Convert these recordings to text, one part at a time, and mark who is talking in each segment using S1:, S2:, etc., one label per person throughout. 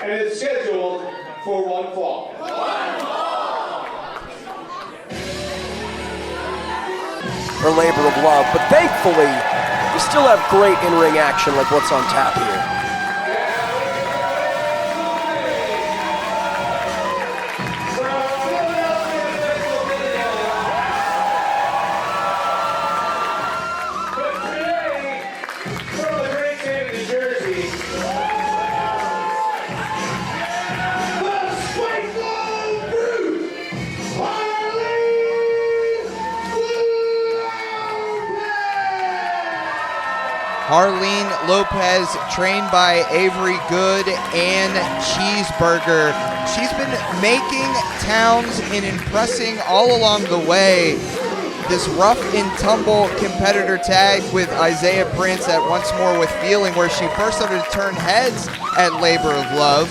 S1: and is scheduled for one fall.
S2: Her labor of love, but thankfully, we still have great in-ring action like what's on tap here.
S3: Harleen Lopez, trained by Avery Good and Cheeseburger. She's been making towns and impressing all along the way. This rough and tumble competitor tag with Isaiah Prince at Once More with Feeling, where she first started to turn heads at Labor of Love.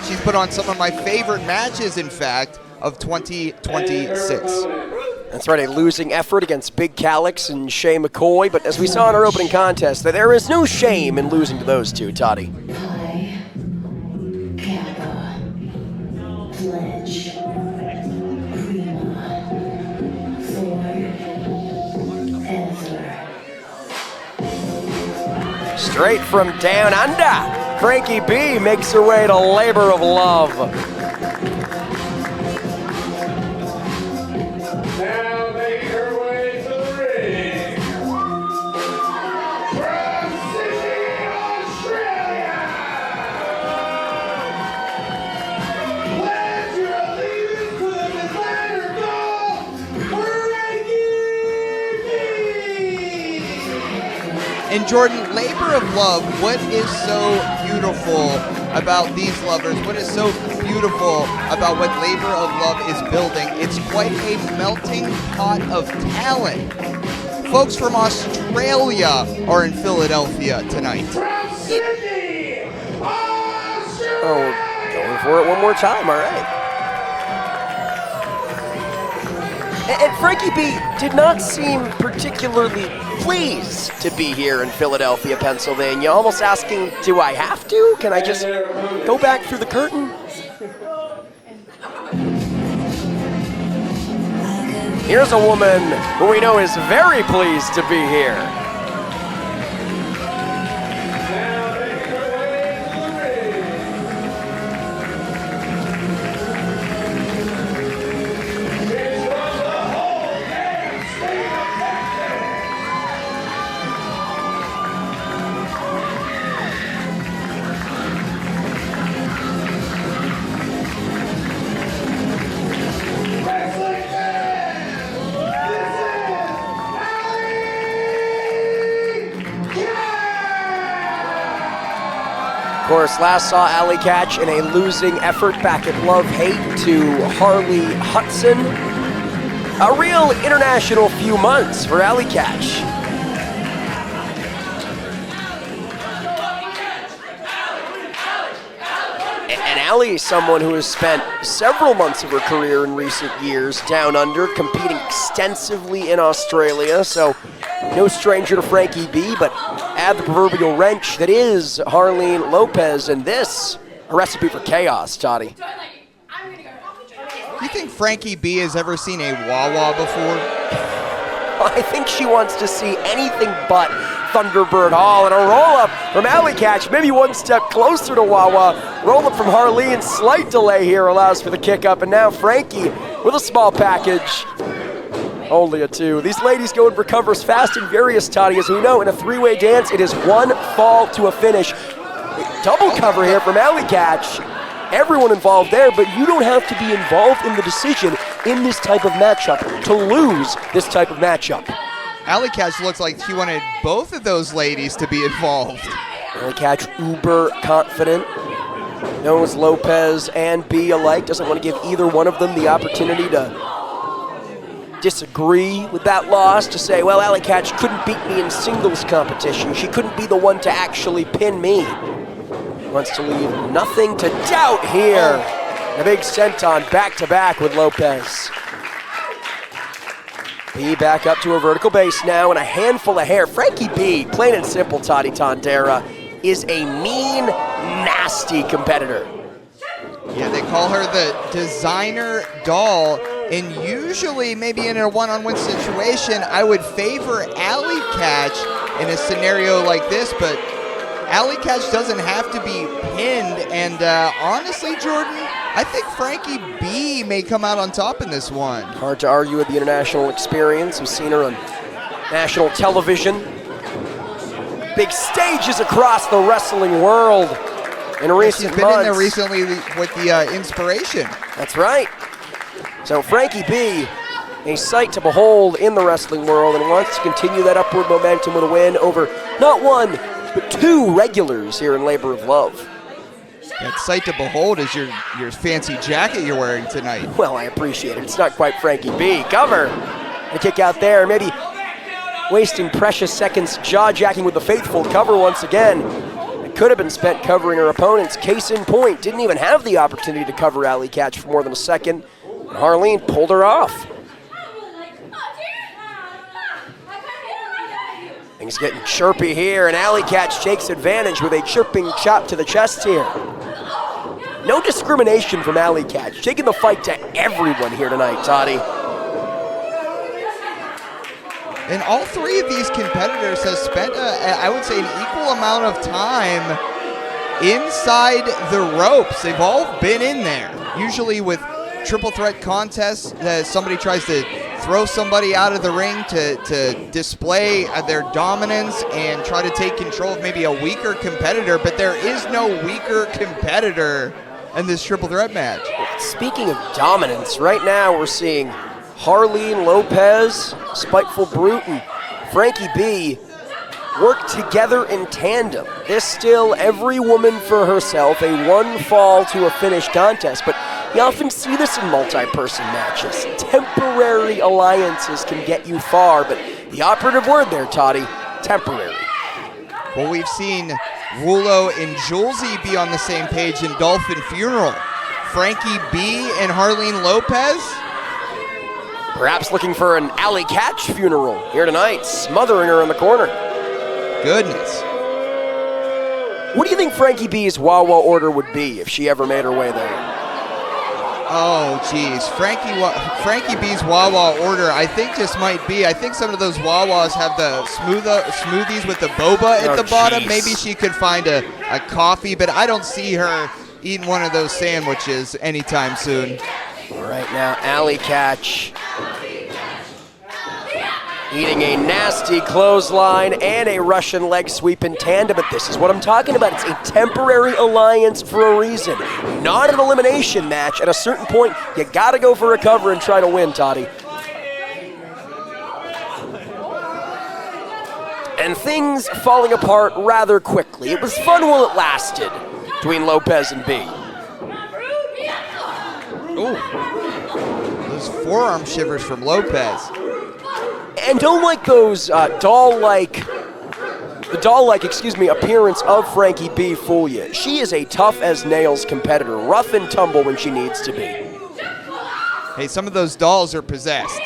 S3: She's put on some of my favorite matches, in fact, of 2026.
S2: That's right, a losing effort against Big Calix and Shay McCoy, but as we saw in our opening contest, there is no shame in losing to those two, Toddy.
S4: Pi, Kappa, Pledge, Prima, Forever.
S2: Straight from down under, Frankie B makes her way to Labor of Love.
S1: Now making her way to the ring. From Sydney, Australia. Pledge your allegiance to the designer goal, Frankie B.
S3: And Jordan, Labor of Love, what is so beautiful about these lovers? What is so beautiful about what Labor of Love is building? It's quite a melting pot of talent. Folks from Australia are in Philadelphia tonight.
S1: From Sydney, Australia.
S2: Oh, going for it one more time, all right. And Frankie B did not seem particularly pleased to be here in Philadelphia, Pennsylvania. Almost asking, do I have to? Can I just go back through the curtain? Here's a woman who we know is very pleased to be here. Of course, last saw Allie Katch in a losing effort back at Love Hate to Harley Hudson. A real international few months for Allie Katch. And Allie is someone who has spent several months of her career in recent years down under, competing extensively in Australia, so no stranger to Frankie B, but add the proverbial wrench that is Harleen Lopez, and this, a recipe for chaos, Toddy.
S3: You think Frankie B has ever seen a Wawa before?
S2: I think she wants to see anything but Thunderbird Hall, and a roll-up from Allie Katch, maybe one step closer to Wawa. Roll-up from Harleen, slight delay here allows for the kick-up, and now Frankie with a small package. Only a two. These ladies go in for covers fast and furious, Toddy. As we know, in a three-way dance, it is one fall to a finish. Double cover here from Allie Katch. Everyone involved there, but you don't have to be involved in the decision in this type of matchup to lose this type of matchup.
S3: Allie Katch looks like she wanted both of those ladies to be involved.
S2: Allie Katch, uber confident. Known as Lopez and B alike. Doesn't want to give either one of them the opportunity to disagree with that loss, to say, well, Allie Katch couldn't beat me in singles competition. She couldn't be the one to actually pin me. Wants to leave nothing to doubt here. A big senton back-to-back with Lopez. B back up to a vertical base now and a handful of hair. Frankie B, plain and simple, Toddy Tondera, is a mean, nasty competitor.
S3: Yeah, they call her the designer doll, and usually maybe in a one-on-one situation, I would favor Allie Katch in a scenario like this, but Allie Katch doesn't have to be pinned, and honestly, Jordan, I think Frankie B may come out on top in this one.
S2: Hard to argue with the international experience. We've seen her on national television. Big stages across the wrestling world in recent
S3: She's been
S2: months.
S3: in there recently with the Inspiration.
S2: That's right. So Frankie B, a sight to behold in the wrestling world, and wants to continue that upward momentum with a win over not one, but two regulars here in Labor of Love.
S3: That sight to behold is your fancy jacket you're wearing tonight.
S2: Well, I appreciate it. It's not quite Frankie B. Cover. The kick out there, maybe wasting precious seconds jaw-jacking with the faithful cover once again. It could have been spent covering her opponents. Case in point, didn't even have the opportunity to cover Allie Katch for more than a second. And Harleen pulled her off. Things getting chirpy here, and Allie Katch takes advantage with a chirping chop to the chest here. No discrimination from Allie Katch, taking the fight to everyone here tonight, Toddy.
S3: And all three of these competitors have spent, I would say, an equal amount of time inside the ropes. They've all been in there. Usually with triple threat contests, somebody tries to throw somebody out of the ring to display their dominance and try to take control of maybe a weaker competitor, but there is no weaker competitor in this triple threat match.
S2: Speaking of dominance, right now we're seeing Harleen Lopez, Spiteful Brute, and Frankie B work together in tandem. This still every woman for herself, a one fall to a finish contest, but you often see this in multi-person matches. Temporary alliances can get you far, but the operative word there, Toddy, temporary.
S3: Well, we've seen Rulo and Julesy be on the same page in Dolphin Funeral. Frankie B and Harleen Lopez.
S2: Perhaps looking for an Allie Katch funeral here tonight, smothering her in the corner.
S3: Goodness.
S2: What do you think Frankie B's Wawa order would be if she ever made her way there?
S3: Oh, geez. Frankie B's Wawa order, I think just might be, I think some of those Wawas have the smoothies with the boba at the bottom.
S2: Geez.
S3: Maybe she could find a coffee, but I don't see her eating one of those sandwiches anytime soon.
S2: All right, now Allie Katch eating a nasty clothesline and a Russian leg sweep in tandem, but this is what I'm talking about. It's a temporary alliance for a reason, not an elimination match. At a certain point, you gotta go for a cover and try to win, Toddy. And things falling apart rather quickly. It was fun while it lasted between Lopez and B.
S3: Ooh, those forearm shivers from Lopez.
S2: And don't like those doll-like appearance of Frankie B fool you. She is a tough-as-nails competitor, rough and tumble when she needs to be.
S3: Hey, some of those dolls are possessed.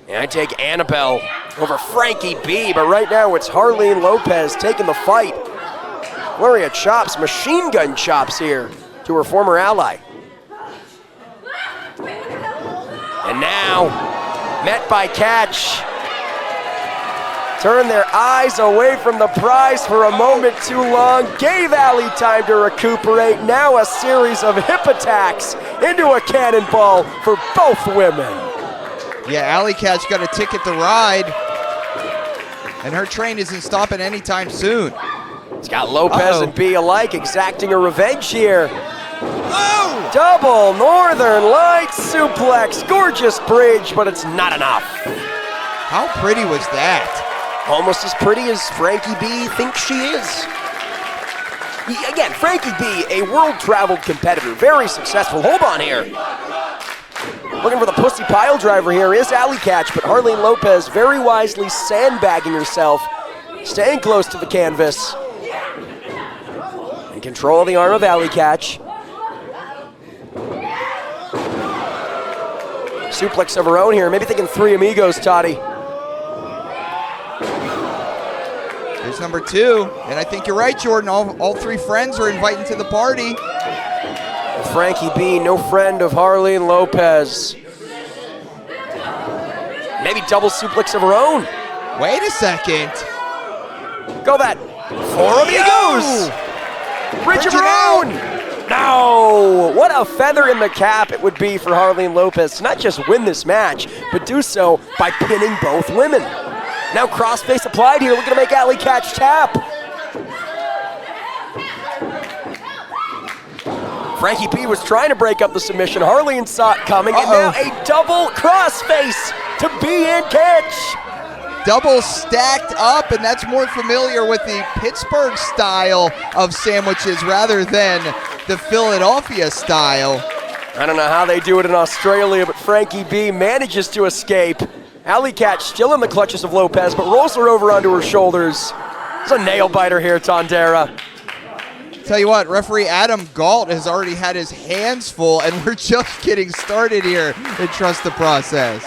S2: And I take Annabelle over Frankie B, but right now it's Harleen Lopez taking the fight. Flurry of chops, machine gun chops here to her former ally. And now, met by Katch, turned their eyes away from the prize for a moment too long, gave Allie time to recuperate. Now a series of hip attacks into a cannonball for both women.
S3: Yeah, Allie Katch got a ticket to ride, and her train isn't stopping anytime soon.
S2: It's got Lopez and B alike exacting a revenge here.
S3: Whoa!
S2: Double Northern Lights suplex, gorgeous bridge, but it's not enough.
S3: How pretty was that?
S2: Almost as pretty as Frankie B thinks she is. Again, Frankie B, a world-traveled competitor, very successful. Hold on here. Looking for the pussy pile driver here is Allie Katch, but Harleen Lopez very wisely sandbagging herself, staying close to the canvas. In control of the arm of Allie Katch. Suplex of her own here, maybe thinking Three Amigos, Toddy.
S3: Here's number 2. And I think you're right, Jordan. All 3 friends are invited to the party.
S2: Frankie B, no friend of Harleen Lopez. Maybe double suplex of her own.
S3: Wait a second.
S2: Go that. Forearm he goes. Bridge of her own. No. What a feather in the cap it would be for Harleen Lopez to not just win this match, but do so by pinning both women. Now crossface applied here. Looking to make Allie Katch tap. Frankie B was trying to break up the submission. Harleen saw it coming, and now a double crossface to B and Katch.
S3: Double stacked up, and that's more familiar with the Pittsburgh style of sandwiches rather than the Philadelphia style.
S2: I don't know how they do it in Australia, but Frankie B manages to escape. Allie Katch still in the clutches of Lopez, but rolls her over onto her shoulders. It's a nail biter here, Tondera.
S3: Tell you what, referee Adam Galt has already had his hands full, and we're just getting started here in Trust the Process.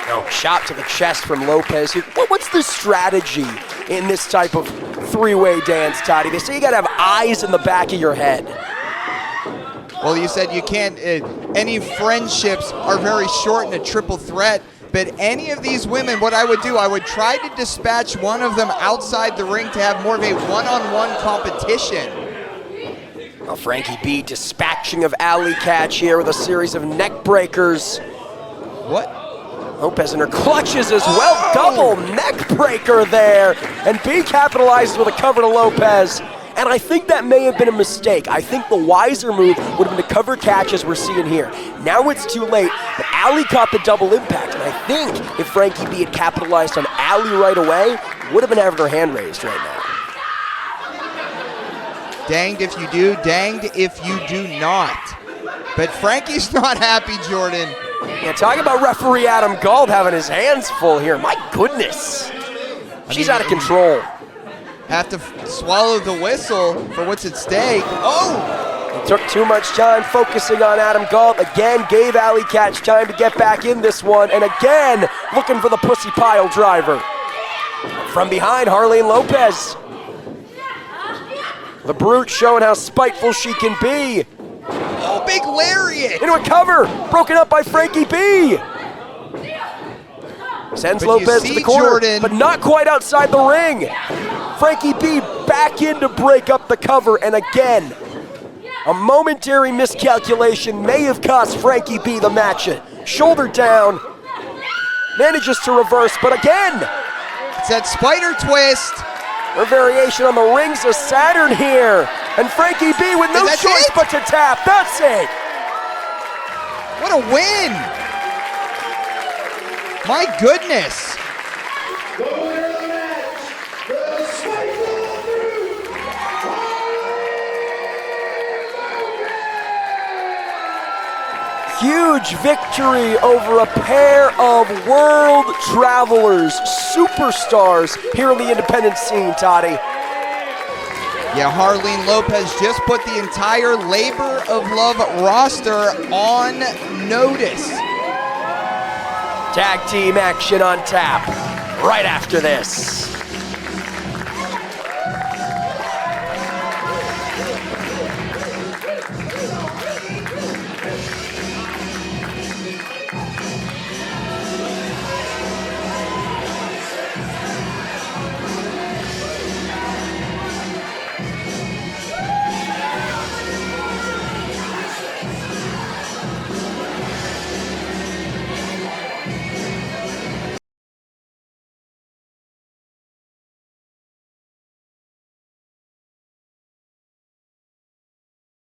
S2: No, shot to the chest from Lopez here. What's the strategy in this type of three-way dance, Toddy? They say you gotta have eyes in the back of your head.
S3: Well, you said you can't, any friendships are very short in a triple threat, but any of these women, what I would do, I would try to dispatch one of them outside the ring to have more of a one-on-one competition.
S2: Well, Frankie B dispatching of Allie Katch here with a series of neck breakers.
S3: What?
S2: Lopez in her clutches as well. Double neck breaker there. And B capitalizes with a cover to Lopez. And I think that may have been a mistake. I think the wiser move would have been to cover Katch as we're seeing here. Now it's too late, but Allie caught the double impact. And I think if Frankie B had capitalized on Allie right away, would have been having her hand raised right now.
S3: Danged if you do, danged if you do not. But Frankie's not happy, Jordan.
S2: Yeah, talking about referee Adam Galt having his hands full here. My goodness. She's out of control.
S3: Have to swallow the whistle for what's at stake. Oh!
S2: It took too much time focusing on Adam Galt. Again, gave Allie Katch time to get back in this one. And again, looking for the pussy pile driver. From behind, Harleen Lopez. The Brute showing how spiteful she can be.
S3: Oh, big lariat!
S2: Into a cover, broken up by Frankie B. Sends Lopez to the corner,
S3: Jordan,
S2: but not quite outside the ring. Frankie B back in to break up the cover, and again, a momentary miscalculation may have cost Frankie B the match. Shoulder down, manages to reverse, but again,
S3: it's that spider twist.
S2: Her variation on the rings of Saturn here, and Frankie B with no choice but to tap. That's it.
S3: What a win! My goodness.
S1: The winner of the match, the Spiteful Brute,
S2: Huge victory over a pair of world travelers, superstars here on the independent scene, Toddy.
S3: Yeah, Harleen Lopez just put the entire Labor of Love roster on notice.
S2: Tag team action on tap right after this.